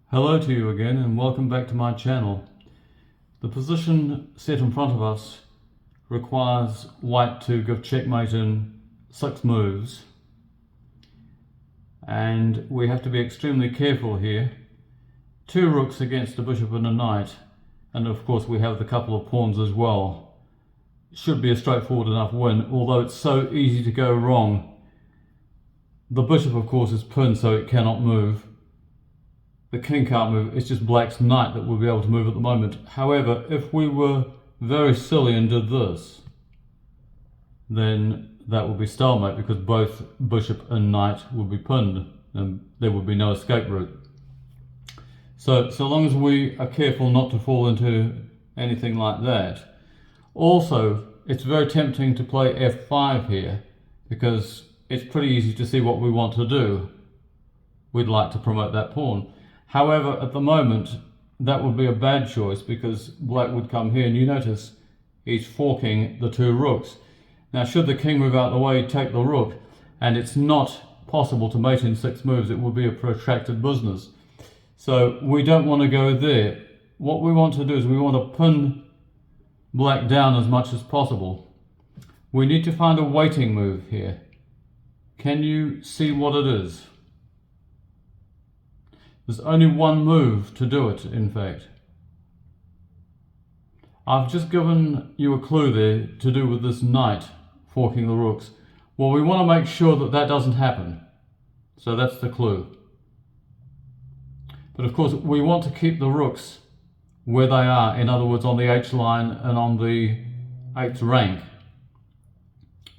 Hello to you again and welcome back to my channel. The position set in front of us requires white to give checkmate in 6 moves, and we have to be extremely careful here. 2 rooks against a bishop and a knight, and of course we have the couple of pawns as well. Should be a straightforward enough win, although it's so easy to go wrong. The bishop of course is pinned so it cannot move. The king can't move, it's just black's knight that will be able to move at the moment. However, if we were very silly and did this, then that would be stalemate because both bishop and knight would be pinned and there would be no escape route. So long as we are careful not to fall into anything like that. Also, it's very tempting to play f5 here because it's pretty easy to see what we want to do. We'd like to promote that pawn. However, at the moment, that would be a bad choice because black would come here, and you notice he's forking the 2 rooks. Now, should the king move out of the way, take the rook, and it's not possible to mate in 6 moves, it would be a protracted business. So we don't want to go there. What we want to do is we want to pin black down as much as possible. We need to find a waiting move here. Can you see what it is? There's only one move to do it, in fact. I've just given you a clue there to do with this knight forking the rooks. Well, we want to make sure that that doesn't happen. So that's the clue. But of course, we want to keep the rooks where they are, in other words, on the H line and on the 8th rank.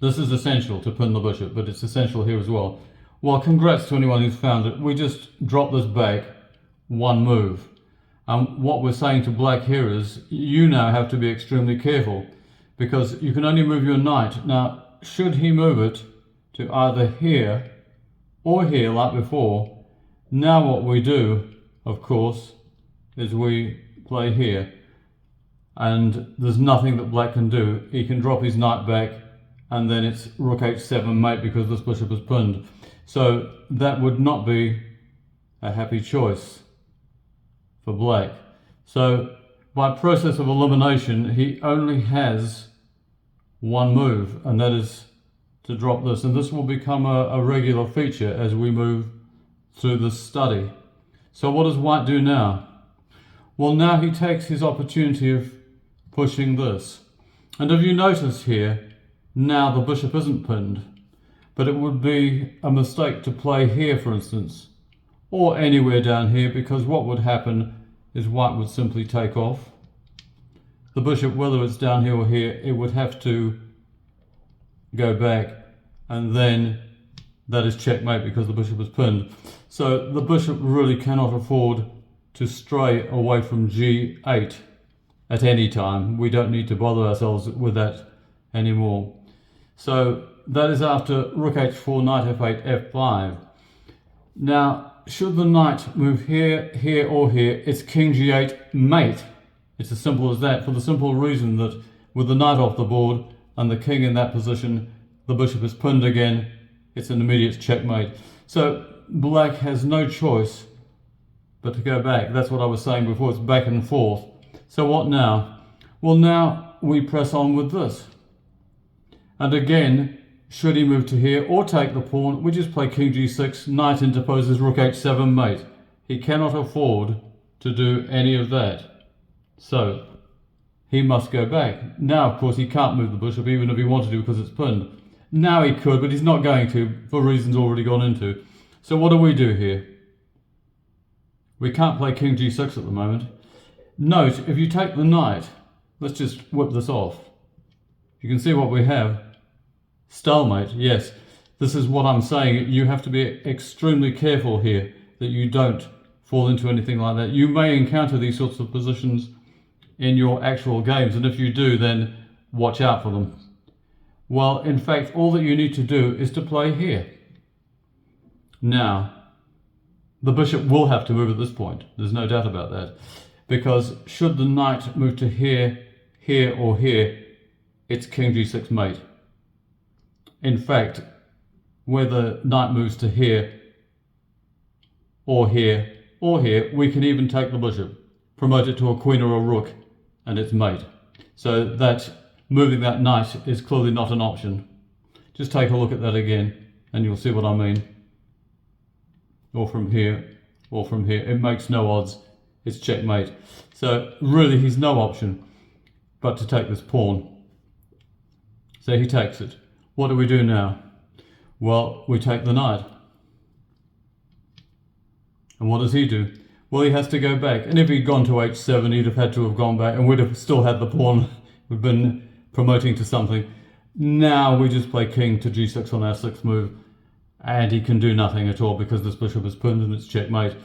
This is essential to pin the bishop, but it's essential here as well. Well, congrats to anyone who's found it. We just dropped this back 1 move. What we're saying to black here is, you now have to be extremely careful because you can only move your knight. Now, should he move it to either here or here like before, now what we do, of course, is we play here. And there's nothing that black can do. He can drop his knight back and then it's rook h7 mate because this bishop is pinned. So that would not be a happy choice for black. So by process of elimination, he only has 1 move, and that is to drop this. And this will become a regular feature as we move through this study. So what does white do now? Well, now he takes his opportunity of pushing this. And if you notice here, now the bishop isn't pinned. But it would be a mistake to play here, for instance, or anywhere down here, because what would happen is white would simply take off. The bishop, whether it's down here or here, it would have to go back, and then that is checkmate because the bishop is pinned. So the bishop really cannot afford to stray away from g8 at any time. We don't need to bother ourselves with that anymore. So that is after rook h4, knight f8, f5. Now, should the knight move here, here, or here, it's king g8 mate. It's as simple as that, for the simple reason that with the knight off the board and the king in that position, the bishop is pinned again, it's an immediate checkmate. So black has no choice but to go back. That's what I was saying before, it's back and forth. So what now? Well, now we press on with this. And again, should he move to here or take the pawn, we just play king g6, knight interposes, rook h7 mate. He cannot afford to do any of that. So he must go back. Now, of course, he can't move the bishop even if he wanted to because it's pinned. Now he could, but he's not going to for reasons already gone into. So what do we do here? We can't play king g6 at the moment. Note, if you take the knight, let's just whip this off. You can see what we have. Stalemate, yes. This is what I'm saying. You have to be extremely careful here that you don't fall into anything like that. You may encounter these sorts of positions in your actual games, and if you do, then watch out for them. Well, in fact, all that you need to do is to play here. Now, the bishop will have to move at this point. There's no doubt about that. Because should the knight move to here, here, or here, it's king g6 mate. In fact, where the knight moves to here or here, or here, we can even take the bishop, promote it to a queen or a rook, and it's mate. So that moving that knight is clearly not an option. Just take a look at that again, and you'll see what I mean. Or from here, or from here. It makes no odds. It's checkmate. So really, he's no option but to take this pawn. So he takes it. What do we do now? Well, we take the knight. And what does he do? Well, he has to go back. And if he'd gone to h7, he'd have had to have gone back, and we'd have still had the pawn. We've been promoting to something. Now we just play king to g6 on our sixth move, and he can do nothing at all because this bishop is pinned and it's checkmate.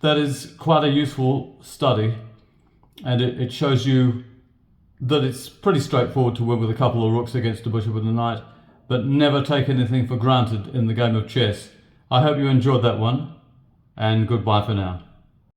That is quite a useful study, and it shows you that it's pretty straightforward to win with a couple of rooks against a bishop and a knight, but never take anything for granted in the game of chess. I hope you enjoyed that one, and goodbye for now.